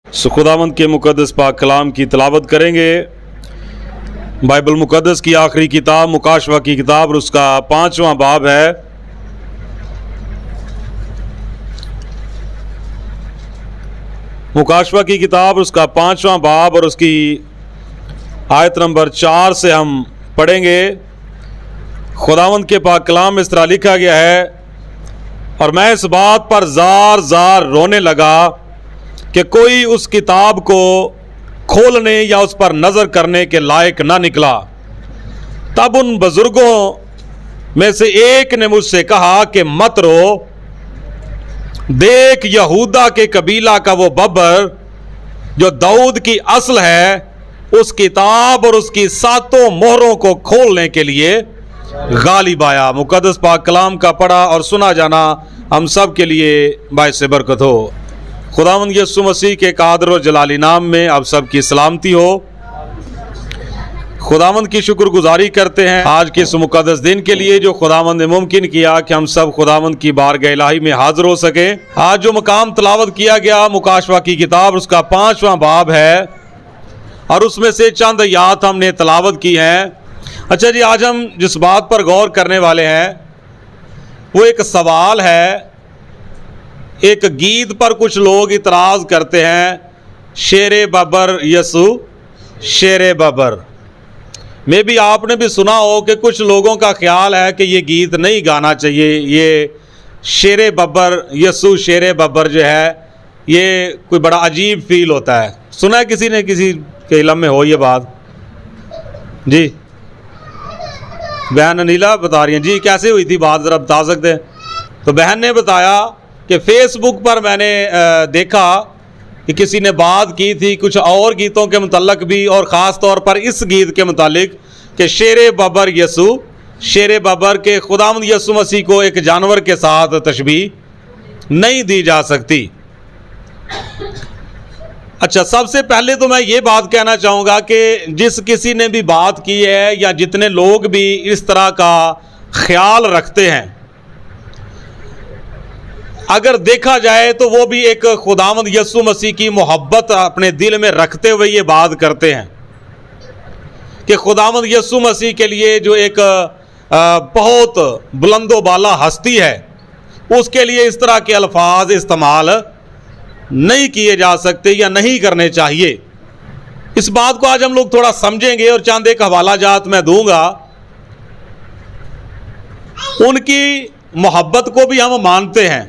खुदावंद के मुकद्दस पाक कलाम की तिलावत करेंगे। बाइबल मुकद्दस की आखिरी किताब मुकाशवा की किताब और उसका 5वां बाब है। मुकाशवा की किताब उसका 5वां बाब और उसकी आयत नंबर 4 से हम पढ़ेंगे। खुदावंद के पाक कलाम में इस तरह लिखा गया है, और मैं इस बात पर जार जार रोने लगा कि कोई उस किताब को खोलने या उस पर नज़र करने के लायक ना निकला। तब उन बुजुर्गों में से एक ने मुझसे कहा कि मत रो, देख यहूदा के कबीला का वो बब्बर जो दाऊद की असल है, उस किताब और उसकी 7 मोहरों को खोलने के लिए गालिब आया। मुकद्दस पाक कलाम का पढ़ा और सुना जाना हम सब के लिए बाइस बरकत हो। खुदावंद यीशु मसीह के कादर और जलाली नाम में आप सबकी सलामती हो। खुदावंद की शुक्रगुजारी करते हैं आज के इस मुकद्दस दिन के लिए जो खुदावंद ने मुमकिन किया कि हम सब खुदावंद की बारगाह इलाही में हाजिर हो सके। आज जो मकाम तलावत किया गया मुकाशवा की किताब उसका 5वां बाब है और उसमें से चंद आयत हमने तलावत की हैं। अच्छा जी, आज हम जिस बात पर गौर करने वाले हैं वो एक सवाल है। एक गीत पर कुछ लोग इतराज़ करते हैं, शेरे बब्बर यसु शेरे बब्बर। मे भी आपने भी सुना हो कि कुछ लोगों का ख्याल है कि ये गीत नहीं गाना चाहिए, ये शेरे बब्बर यसु शेरे बब्बर जो है ये कोई बड़ा अजीब फील होता है। सुना है किसी ने, किसी के इल्म में हो ये बात? जी बहन अनिला बता रही हैं। जी कैसे हुई थी बात, ज़रा बता सकते हैं? तो बहन ने बताया कि फेसबुक पर मैंने देखा कि किसी ने बात की थी कुछ और गीतों के मुतल्लक भी, और ख़ास तौर पर इस गीत के मुतालिक कि शेरे बब्बर यसु शेरे बब्बर के खुदावंद यसु मसीह को एक जानवर के साथ तशबीह नहीं दी जा सकती। अच्छा, सबसे पहले तो मैं ये बात कहना चाहूँगा कि जिस किसी ने भी बात की है या जितने लोग भी इस तरह का ख्याल रखते हैं, अगर देखा जाए तो वो भी एक खुदावंद यसु मसीह की मोहब्बत अपने दिल में रखते हुए ये बात करते हैं कि खुदावंद यसु मसीह के लिए जो एक बहुत बुलंदो बाला हस्ती है उसके लिए इस तरह के अल्फाज इस्तेमाल नहीं किए जा सकते या नहीं करने चाहिए। इस बात को आज हम लोग थोड़ा समझेंगे और चंद एक हवाला जात मैं दूंगा। उनकी मोहब्बत को भी हम मानते हैं।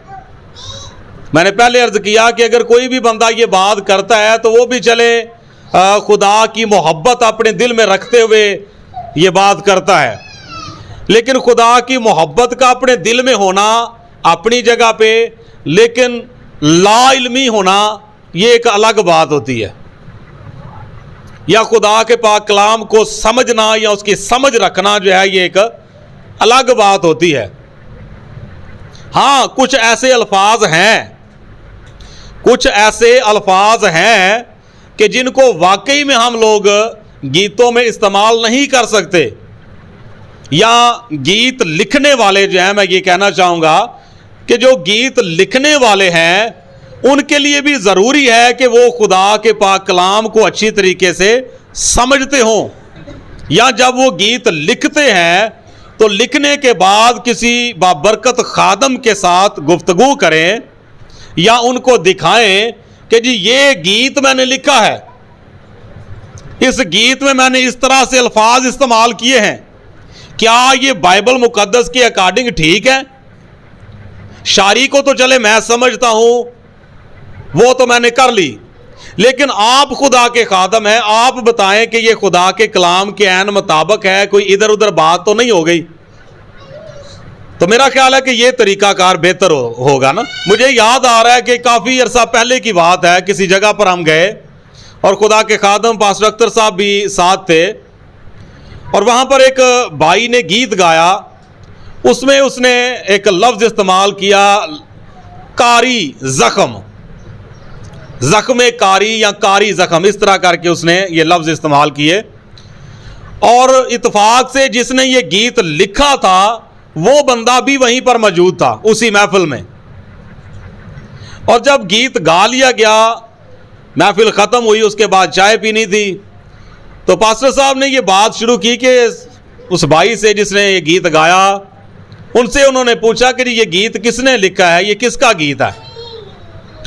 मैंने पहले अर्ज किया कि अगर कोई भी बंदा ये बात करता है तो वो भी चले खुदा की मोहब्बत अपने दिल में रखते हुए ये बात करता है, लेकिन खुदा की मोहब्बत का अपने दिल में होना अपनी जगह पे, लेकिन ला इल्मी होना ये एक अलग बात होती है। या खुदा के पाक कलाम को समझना या उसकी समझ रखना जो है ये एक अलग बात होती है। हाँ, कुछ ऐसे अल्फाज हैं कि जिनको वाकई में हम लोग गीतों में इस्तेमाल नहीं कर सकते, या गीत लिखने वाले जो हैं, मैं ये कहना चाहूँगा कि जो गीत लिखने वाले हैं उनके लिए भी ज़रूरी है कि वो खुदा के पाक कलाम को अच्छी तरीके से समझते हों, या जब वो गीत लिखते हैं तो लिखने के बाद किसी बाबरकत खादम के साथ गुफ्तगू करें या उनको दिखाएं कि जी ये गीत मैंने लिखा है, इस गीत में मैंने इस तरह से अल्फाज इस्तेमाल किए हैं, क्या ये बाइबल मुकद्दस के अकॉर्डिंग ठीक है? शायरी को तो चले मैं समझता हूं, वो तो मैंने कर ली, लेकिन आप खुदा के खादम हैं, आप बताएं कि ये खुदा के कलाम के ऐन मुताबिक है, कोई इधर उधर बात तो नहीं हो गई। तो मेरा ख्याल है कि ये तरीकाकार बेहतर होगा ना। मुझे याद आ रहा है कि काफ़ी अरसा पहले की बात है, किसी जगह पर हम गए और खुदा के खादम पास्टर अख्तर साहब भी साथ थे, और वहाँ पर एक भाई ने गीत गाया। उसमें उसने एक लफ्ज़ इस्तेमाल किया, कारी ज़ख्म, ज़ख्म कारी या कारी ज़ख्म, इस तरह करके उसने ये लफ्ज़ इस्तेमाल किए। और इत्तेफाक से जिसने ये गीत लिखा था वो बंदा भी वहीं पर मौजूद था उसी महफिल में। और जब गीत गा लिया गया महफिल ख़त्म हुई, उसके बाद चाय पीनी थी। तो पास्टर साहब ने ये बात शुरू की कि उस भाई से जिसने ये गीत गाया, उनसे उन्होंने पूछा कि ये गीत किसने लिखा है, ये किसका गीत है।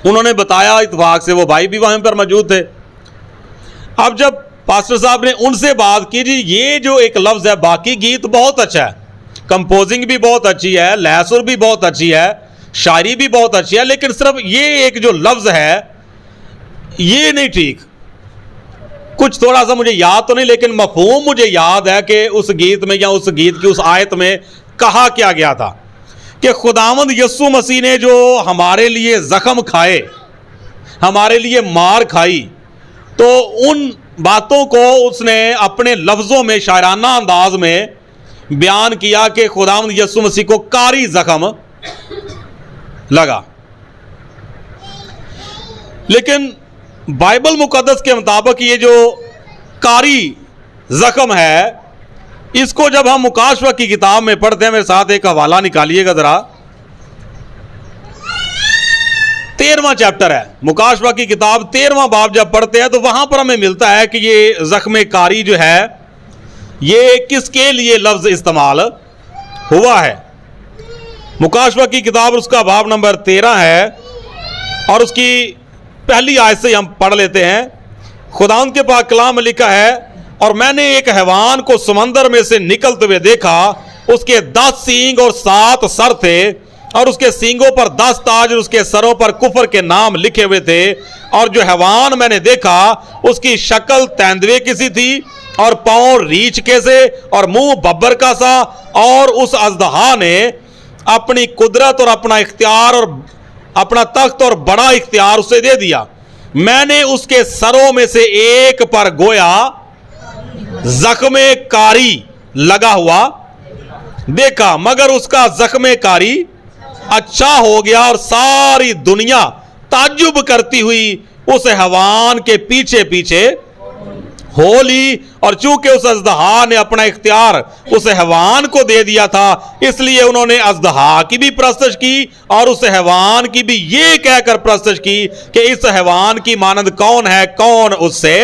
उन्होंने बताया, इत्तेफाक से वो भाई भी वहाँ पर मौजूद थे। अब जब पास्टर साहब ने उनसे बात की, जी ये जो एक लफ्ज़ है, बाकी गीत बहुत अच्छा है, कंपोजिंग भी बहुत अच्छी है, लहसुर भी बहुत अच्छी है, शायरी भी बहुत अच्छी है, लेकिन सिर्फ ये एक जो लफ्ज़ है ये नहीं ठीक। कुछ थोड़ा सा मुझे याद तो नहीं, लेकिन मफहूम मुझे याद है कि उस गीत में या उस गीत की उस आयत में कहा क्या गया था कि खुदावंद यीशु मसीह ने जो हमारे लिए ज़ख्म खाए, हमारे लिए मार खाई, तो उन बातों को उसने अपने लफ्ज़ों में शायराना अंदाज में बयान किया कि खुदावंद यीशु मसीह को कारी ज़ख्म लगा। लेकिन बाइबल मुकद्दस के मुताबिक ये जो कारी ज़ख्म है, इसको जब हम मुकाशवा की किताब में पढ़ते हैं, मेरे साथ एक हवाला निकालिएगा ज़रा, 13वां चैप्टर है मुकाशवा की किताब, 13वां बाब जब पढ़ते हैं तो वहां पर हमें मिलता है कि ये ज़ख्म कारी जो है ये किसके लिए लफ्ज़ इस्तेमाल हुआ है। मुकाशवा की किताब उसका बाब नंबर 13 है और उसकी पहली आयत से हम पढ़ लेते हैं। खुदावंद के पाक कलाम में लिखा है, और मैंने एक हैवान को समंदर में से निकलते हुए देखा, उसके 10 सींग और 7 सर थे, और उसके सींगों पर 10 ताज और उसके सरों पर कुफर के नाम लिखे हुए थे। और जो हैवान मैंने देखा उसकी शक्ल तेंदुए की सी थी, और पांव रीछ के से, और मुंह बब्बर का सा। और उस अजदहा ने अपनी कुदरत और अपना इख्तियार और अपना तख्त और बड़ा इख्तियार उसे दे दिया। मैंने उसके सरों में से एक पर गोया ज़ख्म कारी लगा हुआ देखा, मगर उसका ज़ख्म कारी अच्छा हो गया, और सारी दुनिया ताज्जुब करती हुई उस हैवान के पीछे पीछे हो ली। और चूंकि उस अजदहा ने अपना इख्तियार उस हैवान को दे दिया था, इसलिए उन्होंने अजदहा की भी प्रस्तश की और उस हैवान की भी ये कहकर प्रस्तश की कि इस हैवान की मानंद कौन है, कौन उससे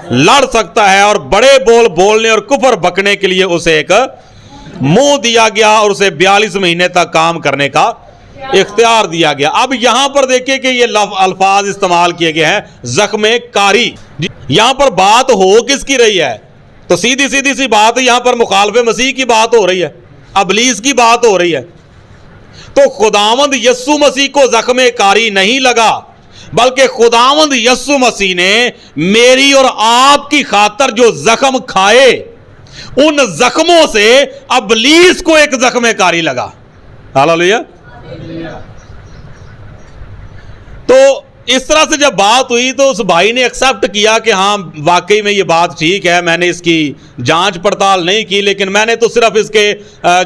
लड़ सकता है। और बड़े बोल बोलने और कुफर बकने के लिए उसे एक मुंह दिया गया और उसे 42 महीने तक काम करने का इख्तियार दिया गया। अब यहां पर देखिए कि ये अल्फाज इस्तेमाल किए गए हैं, ज़ख्म कारी। यहां पर बात हो किसकी रही है? तो सीधी सीधी सी बात यहां पर मुखालफे मसीह की बात हो रही है, अबलीस की बात हो रही है। तो खुदावंद यीशु मसीह को ज़ख्म कारी नहीं लगा, बल्कि खुदावंद यीशु मसीह ने मेरी और आपकी खातर जो जख्म खाए, उन जख्मों से अबलीस को एक ज़ख्म कारी लगा। हालेलुया। तो इस तरह से जब बात हुई तो उस भाई ने एक्सेप्ट किया कि हाँ वाकई में ये बात ठीक है, मैंने इसकी जांच पड़ताल नहीं की, लेकिन मैंने तो सिर्फ इसके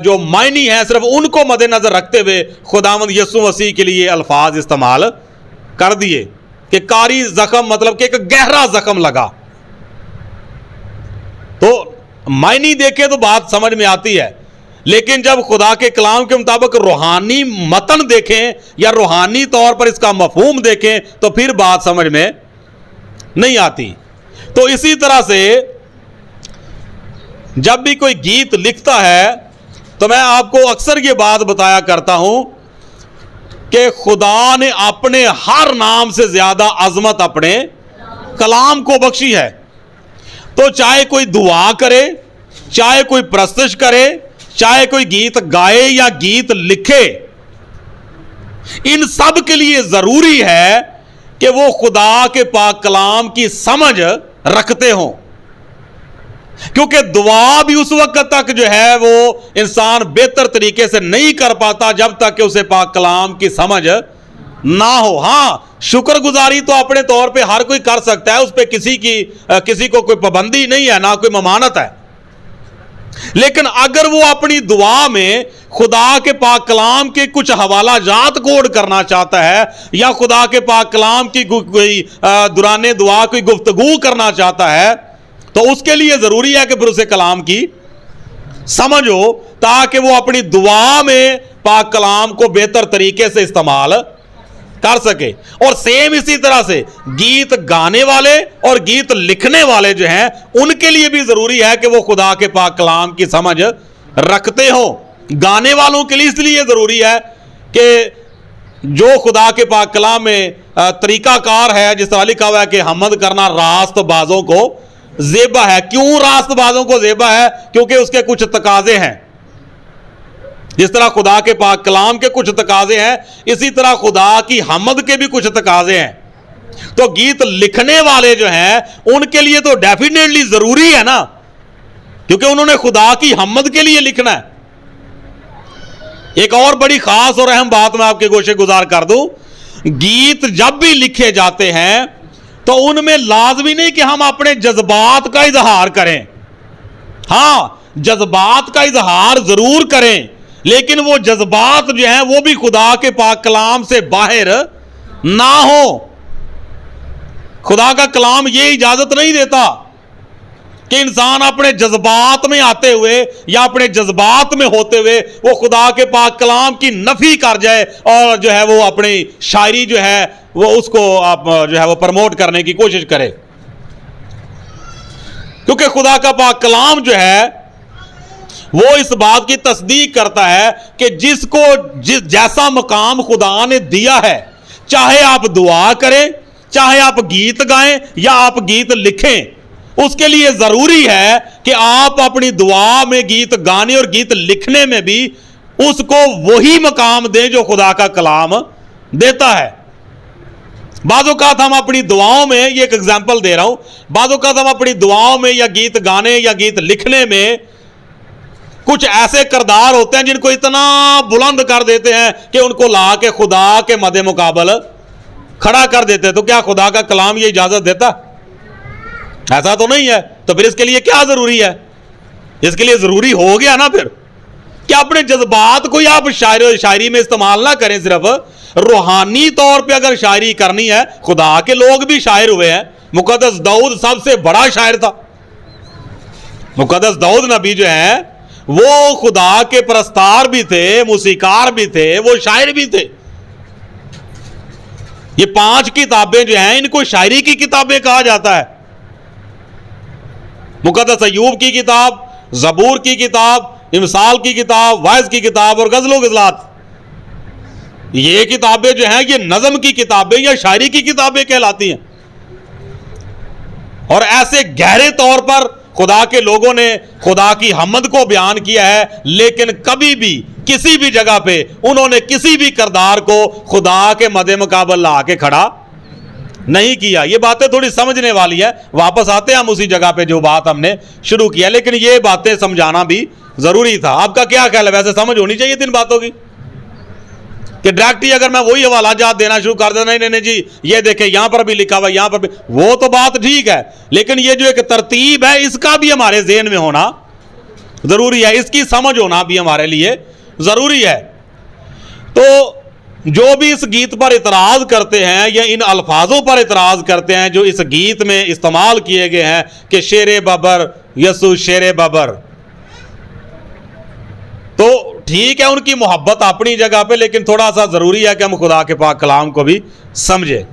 जो मायनी है सिर्फ उनको मद्देनजर रखते हुए खुदावंद यीशु मसीह के लिए अल्फाज इस्तेमाल कर दिए कि कारी जख्म मतलब कि एक गहरा जख्म लगा। तो मायनी देखे तो बात समझ में आती है, लेकिन जब खुदा के कलाम के मुताबिक रूहानी मतन देखें या रूहानी तौर पर इसका मफहूम देखें तो फिर बात समझ में नहीं आती। तो इसी तरह से जब भी कोई गीत लिखता है तो मैं आपको अक्सर ये बात बताया करता हूं कि खुदा ने अपने हर नाम से ज्यादा अजमत अपने कलाम को बख्शी है। तो चाहे कोई दुआ करे, चाहे कोई प्रस्तश करे, चाहे कोई गीत गाए या गीत लिखे, इन सब के लिए जरूरी है कि वो खुदा के पाक कलाम की समझ रखते हों, क्योंकि दुआ भी उस वक्त तक जो है वो इंसान बेहतर तरीके से नहीं कर पाता जब तक कि उसे पाक कलाम की समझ ना हो। हाँ, शुक्रगुजारी तो अपने तौर पे हर कोई कर सकता है, उस पर किसी को कोई पाबंदी नहीं है, ना कोई ममानत है। लेकिन अगर वो अपनी दुआ में खुदा के पाक कलाम के कुछ हवाला जात कोड करना चाहता है या खुदा के पाक कलाम की कोई दुराने दुआ कोई गुफ्तगू करना चाहता है, तो उसके लिए जरूरी है कि फिर उसे कलाम की समझ हो, ताकि वो अपनी दुआ में पाक कलाम को बेहतर तरीके से इस्तेमाल कर सके। और सेम इसी तरह से गीत गाने वाले और गीत लिखने वाले जो हैं उनके लिए भी जरूरी है कि वो खुदा के पाक कलाम की समझ रखते हो। गाने वालों के लिए इसलिए जरूरी है कि जो खुदा के पाक कलाम में तरीकाकार है, जिस तरह लिखा हुआ है कि हमद करना रास्तबाजों को ज़ेबा है। क्यों रास्तबाजों को ज़ेबा है? क्योंकि उसके कुछ तकाजे हैं। जिस तरह खुदा के पाक कलाम के कुछ तकाजे हैं, इसी तरह खुदा की हमद के भी कुछ तकाजे हैं। तो गीत लिखने वाले जो हैं उनके लिए तो डेफिनेटली जरूरी है ना, क्योंकि उन्होंने खुदा की हमद के लिए लिखना है। एक और बड़ी खास और अहम बात मैं आपके गोशे गुजार कर दूं, गीत जब भी लिखे जाते हैं तो उनमें लाजमी नहीं कि हम अपने जज्बात का इजहार करें। हां, जज्बात का इजहार जरूर करें, लेकिन वो जज्बात जो हैं वो भी खुदा के पाक कलाम से बाहर ना हो। खुदा का कलाम ये इजाजत नहीं देता कि इंसान अपने जज्बात में आते हुए या अपने जज्बात में होते हुए वो खुदा के पाक कलाम की नफी कर जाए और जो है वो अपनी शायरी जो है वो उसको आप जो है वो प्रमोट करने की कोशिश करे। क्योंकि खुदा का पाक कलाम जो है वो इस बात की तस्दीक करता है कि जिसको जैसा मकाम खुदा ने दिया है, चाहे आप दुआ करें, चाहे आप गीत गाएं या आप गीत लिखें, उसके लिए जरूरी है कि आप अपनी दुआ में, गीत गाने और गीत लिखने में भी उसको वही मकाम दें जो खुदा का कलाम देता है। बाज़ औक़ात हम अपनी दुआओं में, ये एक एग्जांपल दे रहा हूं, बाज़ औक़ात हम अपनी दुआओं में या गीत गाने या गीत लिखने में कुछ ऐसे किरदार होते हैं जिनको इतना बुलंद कर देते हैं कि उनको ला के खुदा के मदे मुकाबल खड़ा कर देते हैं। तो क्या खुदा का कलाम ये इजाजत देता? ऐसा तो नहीं है। तो फिर इसके लिए क्या जरूरी है? इसके लिए जरूरी हो गया ना फिर कि अपने जज्बात को आप शायरी में इस्तेमाल ना करें। सिर्फ रूहानी तौर पे अगर शायरी करनी है, खुदा के लोग भी शायर हुए हैं। मुकद्दस दाऊद सबसे बड़ा शायर था। मुकद्दस दाऊद नबी जो है वो खुदा के परस्तार भी थे, मूसीकार भी थे, वो शायर भी थे। ये 5 किताबें जो हैं इनको शायरी की किताबें कहा जाता है। मुकद्दस अय्यूब की किताब, ज़बूर की किताब, इमसाल की किताब, वाइज की किताब और गजलो गजलात, ये किताबें जो हैं ये नज़म की किताबें या शायरी की किताबें कहलाती हैं। और ऐसे गहरे तौर पर खुदा के लोगों ने खुदा की हमद को बयान किया है, लेकिन कभी भी किसी भी जगह पे उन्होंने किसी भी किरदार को खुदा के मदे मुकाबल ला के खड़ा नहीं किया। ये बातें थोड़ी समझने वाली है। वापस आते हैं हम उसी जगह पे जो बात हमने शुरू किया, लेकिन ये बातें समझाना भी जरूरी था। आपका क्या ख्याल है? वैसे समझ होनी चाहिए इन बातों की कि डायरेक्ट ही अगर मैं वही हवाला जात देना शुरू कर देना, नहीं जी ये देखें यहां पर भी लिखा हुआ, यहां पर भी, वो तो बात ठीक है, लेकिन ये जो एक तरतीब है इसका भी हमारे ज़हन में होना जरूरी है, इसकी समझ होना भी हमारे लिए जरूरी है। तो जो भी इस गीत पर इतराज करते हैं या इन अल्फाजों पर इतराज करते हैं जो इस गीत में इस्तेमाल किए गए हैं कि शेरे बबर यसु शेरे बबर, तो ठीक है उनकी मोहब्बत अपनी जगह पे, लेकिन थोड़ा सा जरूरी है कि हम खुदा के पाक कलाम को भी समझें।